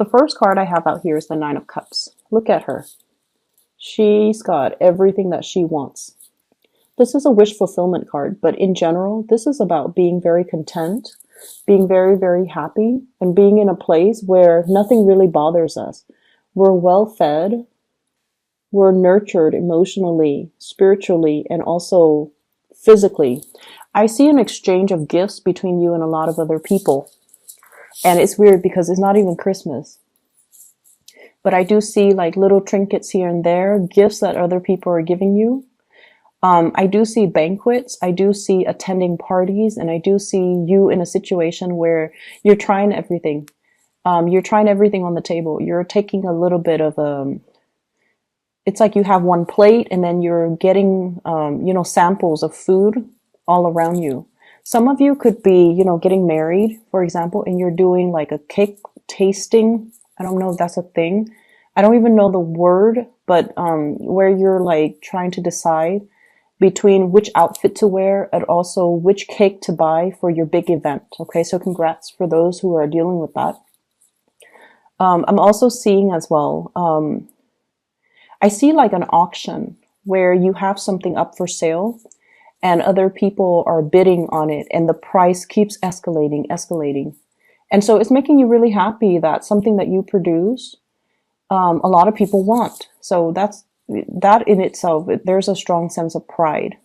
The first card I have out here is the Nine of Cups. Look at her. She's got everything that she wants. This is a wish fulfillment card, but in general, this is about being very content, being very, very happy, and being in a place where nothing really bothers us. We're well fed, we're nurtured emotionally, spiritually, and also physically. I see an exchange of gifts between you and a lot of other people. And it's weird because it's not even Christmas. But I do see like little trinkets here and there, gifts that other people are giving you. I do see banquets. I do see attending parties, and I do see you in a situation where you're trying everything. You're trying everything on the table. You're taking a little bit of it's like you have one plate and then you're getting, samples of food all around you. Some of you could be, getting married, for example, and you're doing like a cake tasting. I don't know if that's a thing. I don't even know the word, but where you're like trying to decide between which outfit to wear and also which cake to buy for your big event. Okay, so congrats for those who are dealing with that. I'm also seeing as well, I see like an auction where you have something up for sale and other people are bidding on it and the price keeps escalating. And so it's making you really happy that something that you produce, a lot of people want. So that in itself, there's a strong sense of pride.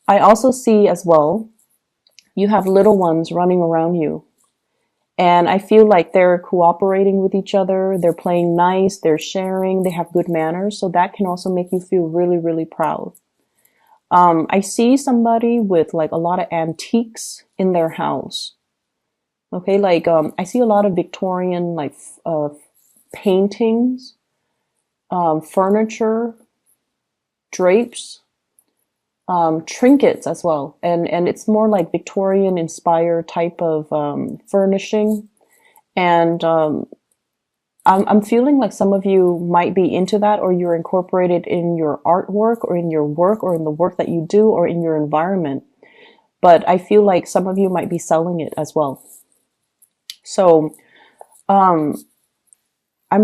I also see as well, you have little ones running around you. And I feel like they're cooperating with each other. They're playing nice. They're sharing. They have good manners. So that can also make you feel really, really proud. I see somebody with like a lot of antiques in their house. Okay, like I see a lot of Victorian like paintings, furniture, drapes, trinkets as well, and it's more like Victorian inspired type of furnishing, and I'm feeling like some of you might be into that, or you're incorporated in your artwork or in your work or in the work that you do or in your environment. But I feel like some of you might be selling it as well. So I'm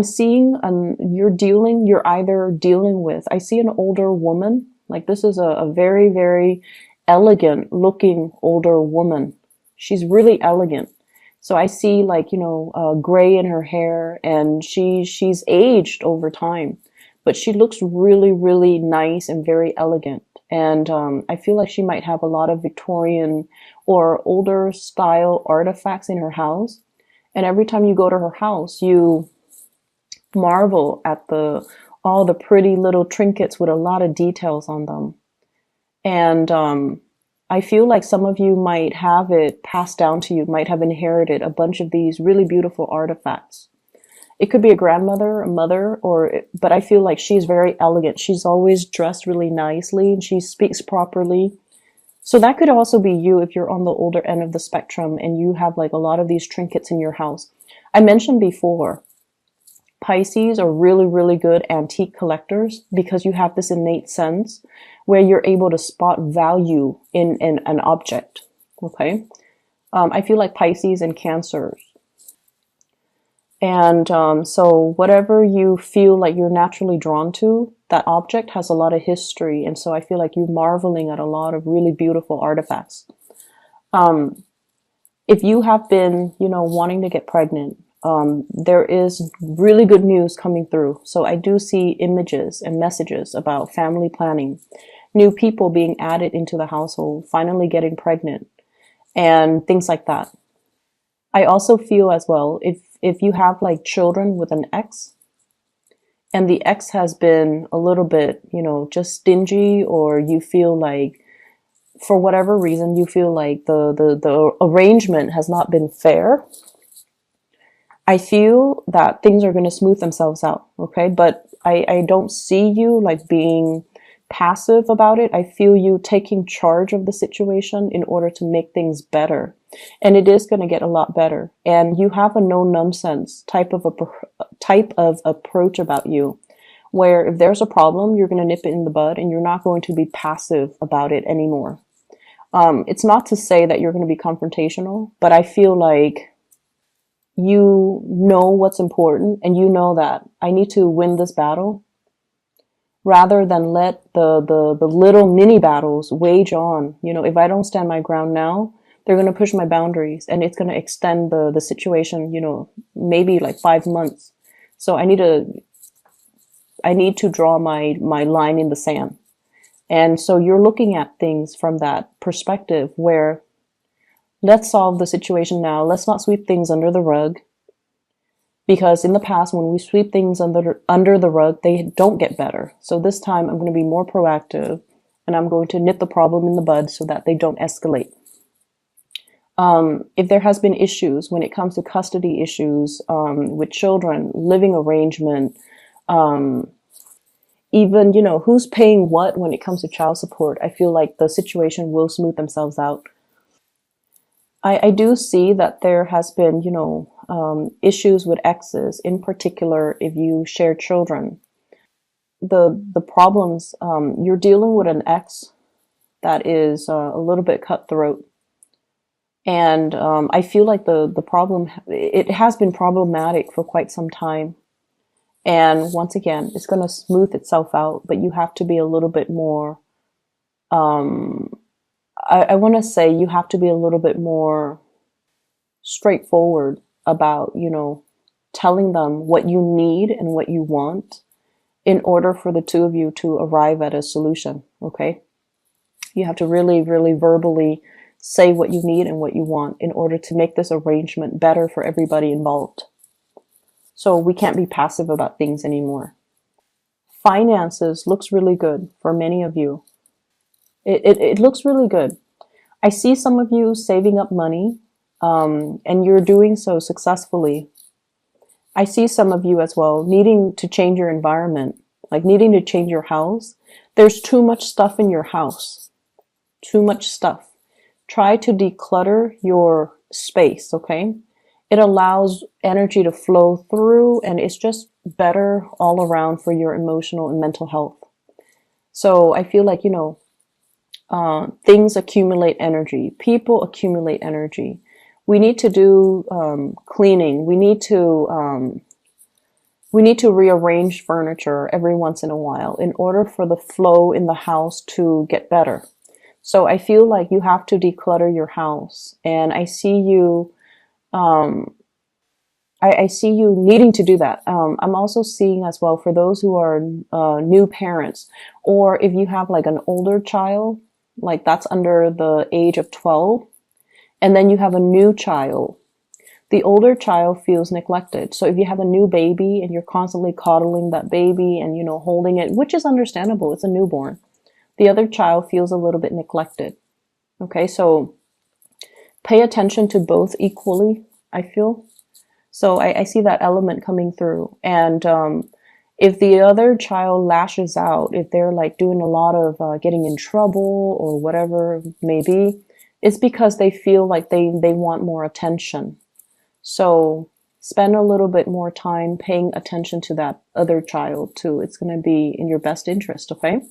seeing you're either dealing with, I see an older woman, like this is a very, very elegant looking older woman. She's really elegant. So I see like, gray in her hair, and she's aged over time, but she looks really, really nice and very elegant. And I feel like she might have a lot of Victorian or older style artifacts in her house. And every time you go to her house, you marvel at all the pretty little trinkets with a lot of details on them. And I feel like some of you might have it passed down to you, might have inherited a bunch of these really beautiful artifacts. It could be a grandmother, a mother, but I feel like she's very elegant. She's always dressed really nicely and she speaks properly. So that could also be you if you're on the older end of the spectrum and you have like a lot of these trinkets in your house. I mentioned before, Pisces are really, really good antique collectors because you have this innate sense where you're able to spot value in an object. Okay. I feel like Pisces and Cancers. And so whatever you feel like you're naturally drawn to, that object has a lot of history. And so I feel like you're marveling at a lot of really beautiful artifacts. If you have been, wanting to get pregnant, there is really good news coming through. So I do see images and messages about family planning, new people being added into the household, finally getting pregnant, and things like that. I also feel as well, if you have like children with an ex, and the ex has been a little bit, just stingy, or you feel like for whatever reason, you feel like the arrangement has not been fair, I feel that things are going to smooth themselves out. Okay. But I don't see you like being passive about it. I feel you taking charge of the situation in order to make things better. And it is going to get a lot better. And you have a no nonsense type of approach about you, where if there's a problem, you're going to nip it in the bud and you're not going to be passive about it anymore. It's not to say that you're going to be confrontational, but I feel like you know what's important, and you know that I need to win this battle, rather than let the little mini battles wage on. You know, if I don't stand my ground now, they're going to push my boundaries, and it's going to extend the situation, you know, maybe like 5 months. So I need to draw my line in the sand. And so you're looking at things from that perspective where, let's solve the situation now. Let's not sweep things under the rug. Because in the past, when we sweep things under the rug, they don't get better. So this time I'm going to be more proactive, and I'm going to nip the problem in the bud so that they don't escalate. If there has been issues when it comes to custody issues with children, living arrangement, even, you know, who's paying what when it comes to child support, I feel like the situation will smooth themselves out. I do see that there has been, you know, issues with exes, in particular if you share children. The problems, you're dealing with an ex that is a little bit cutthroat. And I feel like the problem, it has been problematic for quite some time. And once again, it's going to smooth itself out, but you have to be a little bit more, I want to say you have to be a little bit more straightforward about, you know, telling them what you need and what you want in order for the two of you to arrive at a solution. Okay. You have to really, really verbally say what you need and what you want in order to make this arrangement better for everybody involved. So we can't be passive about things anymore. Finances looks really good for many of you. It looks really good. I see some of you saving up money, and you're doing so successfully. I see some of you as well needing to change your environment, like needing to change your house. There's too much stuff in your house. Too much stuff. Try to declutter your space, okay? It allows energy to flow through, and it's just better all around for your emotional and mental health. So I feel like, you know, things accumulate energy. People accumulate energy. We need to do cleaning. We need to rearrange furniture every once in a while in order for the flow in the house to get better. So I feel like you have to declutter your house, and I see you. I see you needing to do that. I'm also seeing as well for those who are new parents, or if you have like an older child, like that's under the age of 12, and then you have a new child. The older child feels neglected. So if you have a new baby and you're constantly coddling that baby and, you know, holding it, which is understandable, it's a newborn, the other child feels a little bit neglected. Okay, so pay attention to both equally, I feel. So I see that element coming through. And if the other child lashes out, if they're like doing a lot of getting in trouble or whatever it may be, it's because they feel like they want more attention. So spend a little bit more time paying attention to that other child too. It's going to be in your best interest, okay?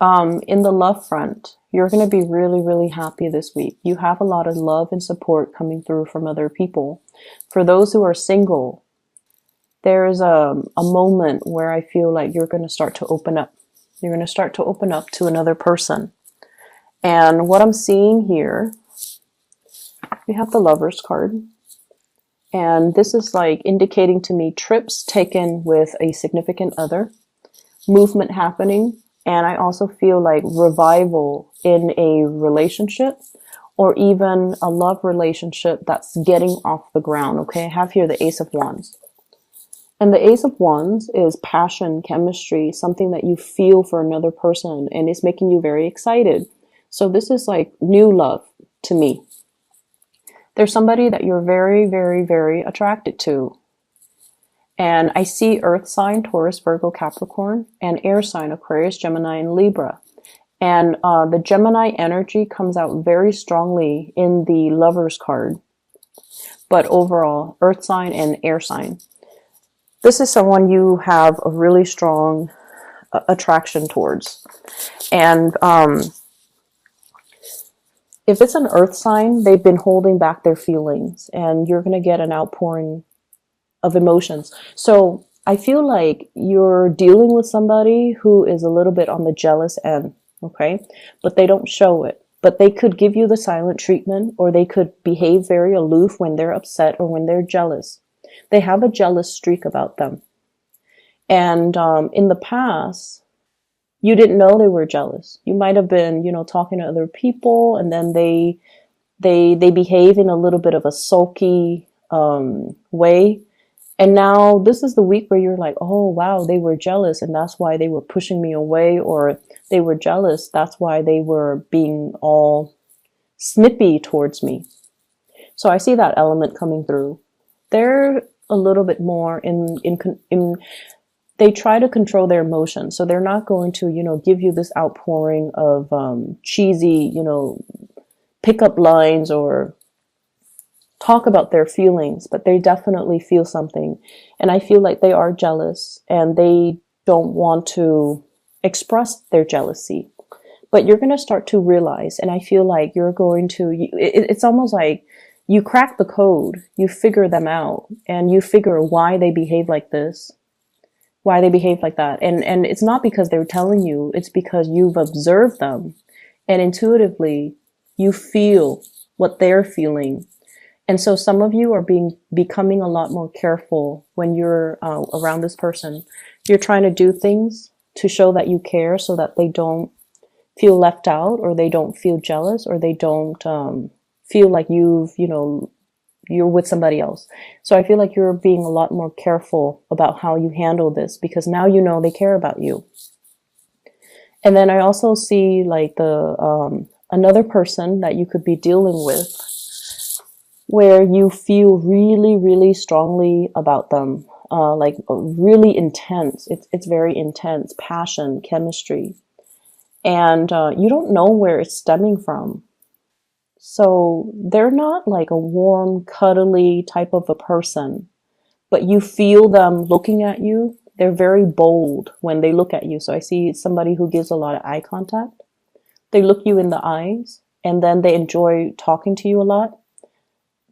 In the love front, you're going to be really, really happy this week. You have a lot of love and support coming through from other people. For those who are single, there's a moment where I feel like you're going to start to open up. You're going to start to open up to another person. And what I'm seeing here, we have the Lovers card. And this is like indicating to me trips taken with a significant other, movement happening. And I also feel like revival in a relationship, or even a love relationship that's getting off the ground. Okay, I have here the Ace of Wands. And the Ace of Wands is passion, chemistry, something that you feel for another person, and it's making you very excited. So this is like new love to me. There's somebody that you're very, very, very attracted to. And I see earth sign, Taurus, Virgo, Capricorn, and air sign, Aquarius, Gemini, and Libra. And the Gemini energy comes out very strongly in the Lovers card. But overall, earth sign and air sign. This is someone you have a really strong attraction towards. And If it's an earth sign, they've been holding back their feelings, and you're going to get an outpouring of emotions. So I feel like you're dealing with somebody who is a little bit on the jealous end, okay? But they don't show it. But they could give you the silent treatment, or they could behave very aloof when they're upset or when they're jealous. They have a jealous streak about them. And in the past, you didn't know they were jealous. You might have been, talking to other people, and then they behave in a little bit of a sulky way. And now this is the week where you're like, oh wow, they were jealous, and that's why they were pushing me away, or they were jealous, that's why they were being all snippy towards me. So I see that element coming through. They're a little bit more in they try to control their emotions. So they're not going to, give you this outpouring of cheesy, pickup lines or talk about their feelings, but they definitely feel something. And I feel like they are jealous and they don't want to express their jealousy. But you're going to start to realize, and I feel like you're going to, it's almost like you crack the code, you figure them out, and you figure why they behave like this, why they behave like that. And it's not because they're telling you, it's because you've observed them, and intuitively you feel what they're feeling. And so some of you are becoming a lot more careful when you're around this person. You're trying to do things to show that you care, so that they don't feel left out, or they don't feel jealous, or they don't feel like you're with somebody else. So I feel like you're being a lot more careful about how you handle this, because now you know they care about you. And then I also see like the another person that you could be dealing with, where you feel really, really strongly about them, like really intense. It's very intense, passion, chemistry. And you don't know where it's stemming from. So they're not like a warm, cuddly type of a person, but you feel them looking at you. They're very bold when they look at you. So I see somebody who gives a lot of eye contact. They look you in the eyes, and then they enjoy talking to you a lot.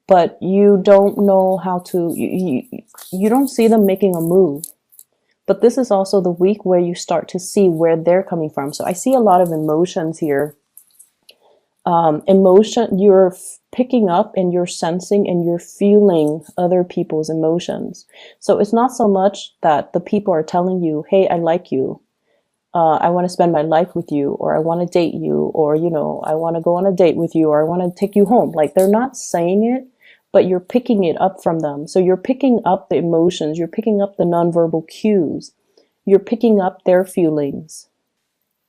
But you don't know how to, you don't see them making a move. But this is also the week where you start to see where they're coming from. So I see a lot of emotions here. Emotion, you're picking up and you're sensing and you're feeling other people's emotions. So it's not so much that the people are telling you, hey, I like you. I want to spend my life with you, or I want to date you, or, I want to go on a date with you, or I want to take you home. Like, they're not saying it, but you're picking it up from them. So you're picking up the emotions, you're picking up the nonverbal cues, you're picking up their feelings.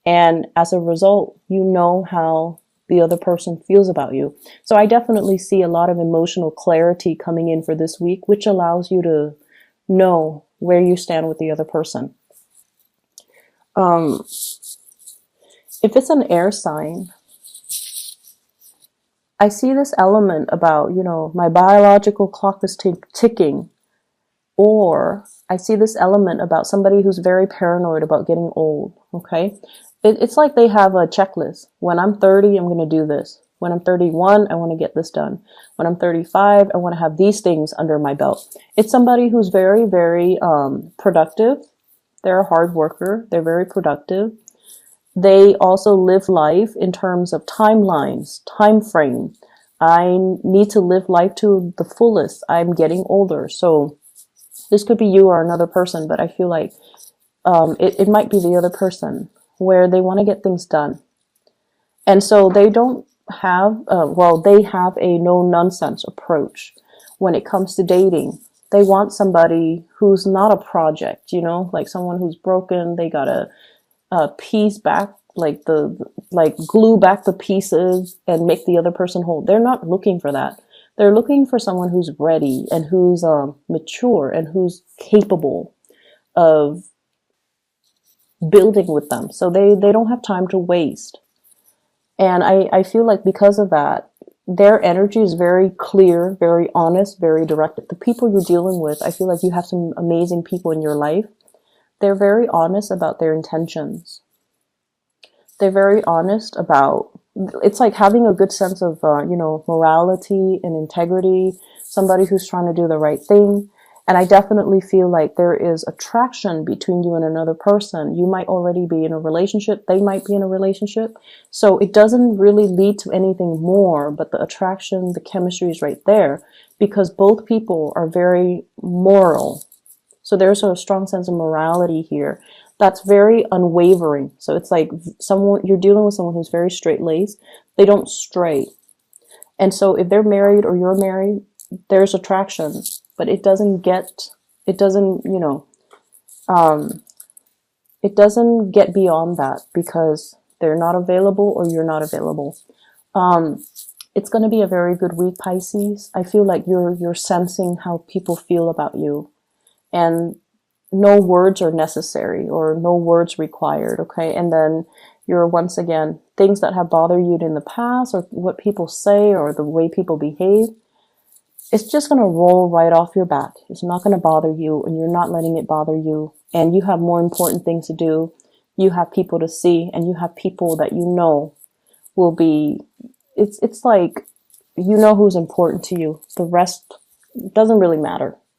And as a result, you know how the other person feels about you. So I definitely see a lot of emotional clarity coming in for this week, which allows you to know where you stand with the other person. If it's an air sign, I see this element about, my biological clock is ticking, or I see this element about somebody who's very paranoid about getting old, okay? It's like they have a checklist. When I'm 30, I'm going to do this. When I'm 31, I want to get this done. When I'm 35, I want to have these things under my belt. It's somebody who's very, very productive. They're a hard worker. They're very productive. They also live life in terms of timelines, time frame. I need to live life to the fullest. I'm getting older. So this could be you or another person, but I feel like it might be the other person, where they want to get things done. And so they don't have, they have a no-nonsense approach when it comes to dating. They want somebody who's not a project, like someone who's broken. They gotta piece back, glue back the pieces and make the other person whole. They're not looking for that. They're looking for someone who's ready and who's mature and who's capable of building with them. So they don't have time to waste. And I feel like because of that, their energy is very clear, very honest, very directed. The people you're dealing with, I feel like you have some amazing people in your life. They're very honest about their intentions. They're very honest about, it's like having a good sense of, morality and integrity, somebody who's trying to do the right thing. And I definitely feel like there is attraction between you and another person. You might already be in a relationship. They might be in a relationship. So it doesn't really lead to anything more, but the attraction, the chemistry is right there because both people are very moral. So there's a strong sense of morality here that's very unwavering. So it's like someone, you're dealing with someone who's very straight-laced. They don't stray. And so if they're married or you're married, there's attraction, but it doesn't get, it doesn't, it doesn't get beyond that because they're not available or you're not available. It's going to be a very good week, Pisces. I feel like you're sensing how people feel about you, and no words are necessary or no words required. Okay. And then you're once again, things that have bothered you in the past or what people say or the way people behave, it's just going to roll right off your back. It's not going to bother you and you're not letting it bother you. And you have more important things to do. You have people to see and you have people that you know will be, it's like, you know who's important to you. The rest doesn't really matter.